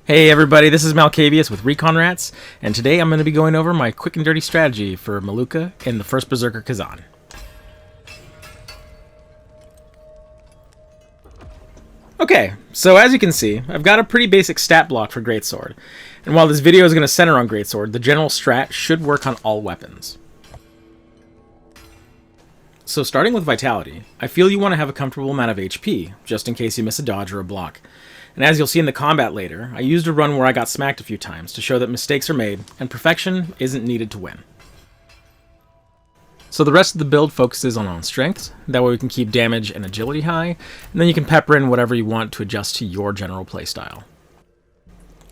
Hey everybody, this is Malcavius with Recon Rats, and today I'm going to be going over my quick and dirty strategy for Maluca in the first Berserker Khazan. Okay, so as you can see, I've got a pretty basic stat block for Greatsword, and while this video is going to center on Greatsword, the general strat should work on all weapons. So starting with Vitality, I feel you want to have a comfortable amount of HP, just in case you miss a dodge or a block. And as you'll see in the combat later, I used a run where I got smacked a few times to show that mistakes are made, and perfection isn't needed to win. So the rest of the build focuses on strength, that way we can keep damage and agility high, and then you can pepper in whatever you want to adjust to your general playstyle.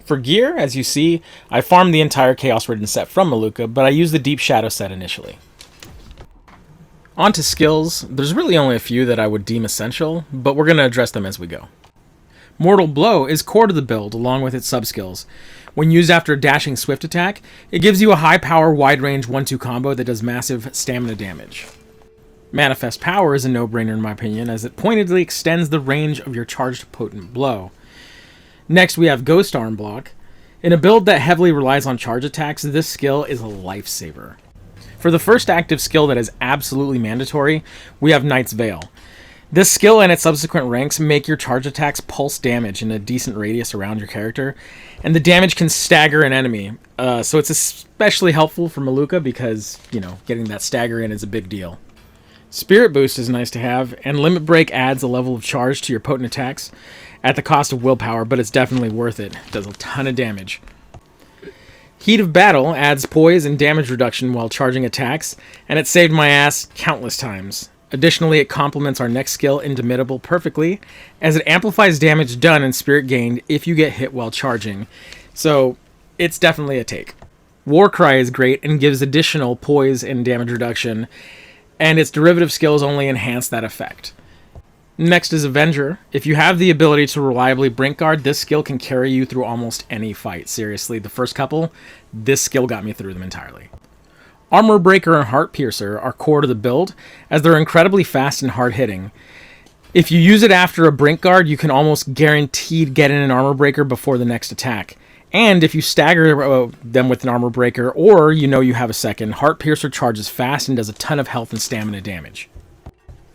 For gear, as you see, I farmed the entire Chaos Ridden set from Maluca, but I used the Deep Shadow set initially. On to skills, there's really only a few that I would deem essential, but we're going to address them as we go. Mortal Blow is core to the build along with its sub-skills. When used after a dashing swift attack, it gives you a high-power, wide-range 1-2 combo that does massive stamina damage. Manifest Power is a no-brainer in my opinion, as it pointedly extends the range of your charged potent blow. Next we have Ghost Arm Block. In a build that heavily relies on charge attacks, this skill is a lifesaver. For the first active skill that is absolutely mandatory, we have Knight's Veil. This skill and its subsequent ranks make your charge attacks pulse damage in a decent radius around your character, and the damage can stagger an enemy, so it's especially helpful for Maluca because, getting that stagger in is a big deal. Spirit Boost is nice to have, and Limit Break adds a level of charge to your potent attacks at the cost of willpower, but it's definitely worth it. It does a ton of damage. Heat of Battle adds poise and damage reduction while charging attacks, and it saved my ass countless times. Additionally, it complements our next skill, Indomitable, perfectly, as it amplifies damage done and spirit gained if you get hit while charging. So, it's definitely a take. Warcry is great and gives additional poise and damage reduction, and its derivative skills only enhance that effect. Next is Avenger. If you have the ability to reliably brink guard, this skill can carry you through almost any fight. Seriously, the first couple, this skill got me through them entirely. Armor Breaker and Heart Piercer are core to the build, as they're incredibly fast and hard-hitting. If you use it after a Brink Guard, you can almost guaranteed get in an Armor Breaker before the next attack. And if you stagger them with an Armor Breaker, or you have a second, Heart Piercer charges fast and does a ton of health and stamina damage.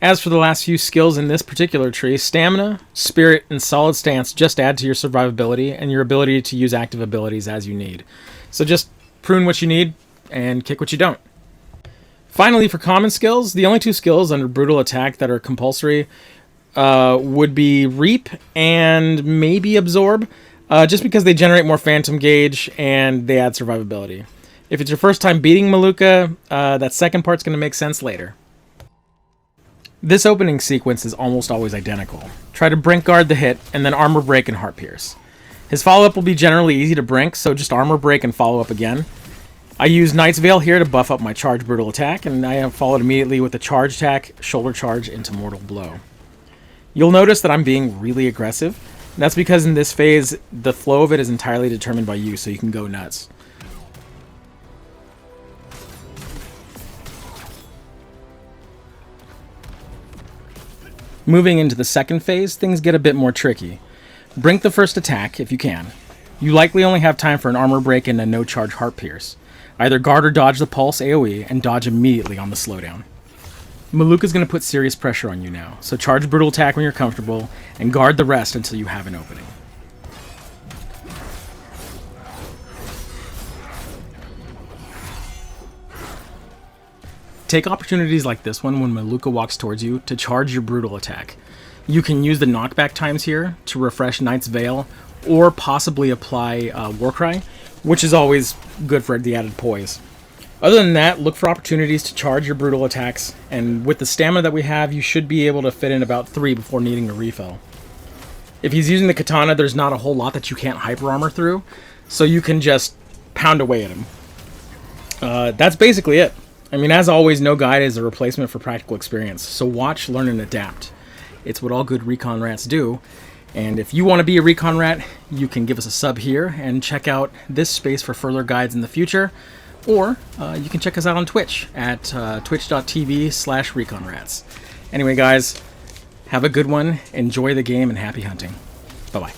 As for the last few skills in this particular tree, Stamina, Spirit, and Solid Stance just add to your survivability and your ability to use active abilities as you need. So just prune what you need, and kick what you don't. Finally, for common skills, the only two skills under Brutal Attack that are compulsory would be Reap and maybe Absorb, just because they generate more Phantom Gauge and they add survivability. If it's your first time beating Maluca, that second part's going to make sense later. This opening sequence is almost always identical. Try to Brink Guard the hit, and then Armor Break and Heart Pierce. His follow-up will be generally easy to brink, so just Armor Break and follow up again. I use Knight's Veil here to buff up my charge brutal attack, and I have followed immediately with the charge attack, shoulder charge into Mortal Blow. You'll notice that I'm being really aggressive. That's because in this phase, the flow of it is entirely determined by you, so you can go nuts. Moving into the second phase, things get a bit more tricky. Brink the first attack if you can. You likely only have time for an Armor Break and a no-charge Heart Pierce. Either guard or dodge the Pulse AoE, and dodge immediately on the slowdown. Maluca's going to put serious pressure on you now, so charge Brutal Attack when you're comfortable, and guard the rest until you have an opening. Take opportunities like this one when Maluca walks towards you to charge your Brutal Attack. You can use the knockback times here to refresh Knight's Veil, or possibly apply Warcry, which is always good for the added poise. Other than that, look for opportunities to charge your brutal attacks, and with the stamina that we have, you should be able to fit in about 3 before needing a refill. If he's using the katana, there's not a whole lot that you can't hyper armor through, so you can just pound away at him. That's basically it. I mean, as always, no guide is a replacement for practical experience, so watch, learn, and adapt. It's what all good recon rats do. And if you want to be a recon rat, you can give us a sub here and check out this space for further guides in the future. Or you can check us out on Twitch at twitch.tv/reconrats. Anyway, guys, have a good one, enjoy the game, and happy hunting. Bye-bye.